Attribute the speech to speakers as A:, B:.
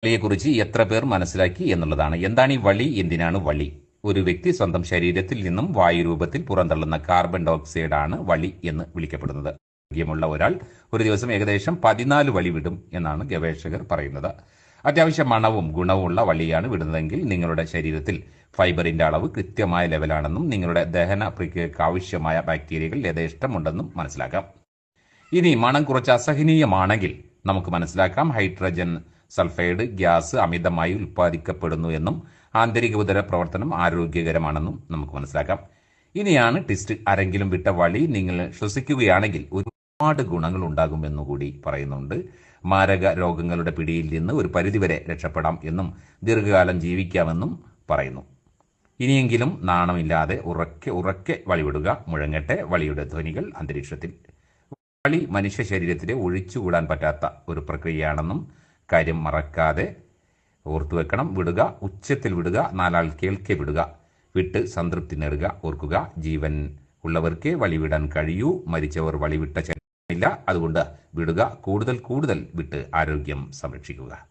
A: വളിയെക്കുറിച്ച് എത്ര പേർ മനസ്സിലാക്കി എന്നുള്ളതാണ്. എന്താണ് ഈ വളി? എന്തിനാണ് വളി? ഒരു വ്യക്തി സ്വന്തം ശരീരത്തിൽ നിന്നും വായുരൂപത്തിൽ പുറന്തള്ളുന്ന കാർബൺ ഡയോക്സൈഡ് ആണ് വളി എന്ന് വിളിക്കപ്പെടുന്നത്. ആരോഗ്യമുള്ള ഒരാൾ ഒരു ദിവസം ഏകദേശം 14 വളി വിടും എന്നാണ് ഗവേഷകർ പറയുന്നത്. അത്യാവശ്യം മണവും ഗുണവുമുള്ള വളിയാണ് വിടുന്നതെങ്കിൽ നിങ്ങളുടെ ശരീരത്തിൽ ഫൈബറിന്റെ അളവ് കൃത്യമായ ലെവലാണെന്നും നിങ്ങളുടെ ദഹന പ്രക്രിയയ്ക്ക് ആവശ്യമായ ബാക്ടീരിയകൾ യഥേഷ്ടമുണ്ടെന്നും മനസ്സിലാക്കാം. ഇനി മണം കുറച്ച് അസഹനീയമാണെങ്കിൽ നമുക്ക് മനസ്സിലാക്കാം ഹൈഡ്രജൻ സൾഫൈഡ് ഗ്യാസ് അമിതമായി ഉൽപ്പാദിക്കപ്പെടുന്നു എന്നും ആന്തരിക ഉദര പ്രവർത്തനം ആരോഗ്യകരമാണെന്നും നമുക്ക് മനസ്സിലാക്കാം. ഇനിയാണ് ടെസ്റ്റ്. ആരെങ്കിലും വിട്ട വളി നിങ്ങൾ ശ്വസിക്കുകയാണെങ്കിൽ ഒരുപാട് ഗുണങ്ങൾ ഉണ്ടാകുമെന്നുകൂടി പറയുന്നുണ്ട്. മാരക രോഗങ്ങളുടെ പിടിയിൽ നിന്ന് ഒരു പരിധിവരെ രക്ഷപ്പെടാം എന്നും ദീർഘകാലം ജീവിക്കാമെന്നും പറയുന്നു. ഇനിയെങ്കിലും നാണമില്ലാതെ ഉറക്കെ ഉറക്കെ വളിവിടുക. മുഴങ്ങട്ടെ വളിയുടെ ധ്വനികൾ അന്തരീക്ഷത്തിൽ. വളി മനുഷ്യ ശരീരത്തിലെ ഒഴിച്ചുകൂടാൻ പറ്റാത്ത ഒരു പ്രക്രിയയാണെന്നും കാര്യം മറക്കാതെ ഓർത്തുവെക്കണം. വിടുക, ഉച്ചത്തിൽ വിടുക, നാലാൾ കേൾക്കെ വിടുക. വിട്ട് സംതൃപ്തി നേടുക. ഓർക്കുക, ജീവൻ ഉള്ളവർക്കേ വളിവിടാൻ കഴിയൂ. മരിച്ചവർ വളിവിട്ട ചരിത്രമില്ല. അതുകൊണ്ട് വിടുക, കൂടുതൽ വിട്ട് ആരോഗ്യം സംരക്ഷിക്കുക.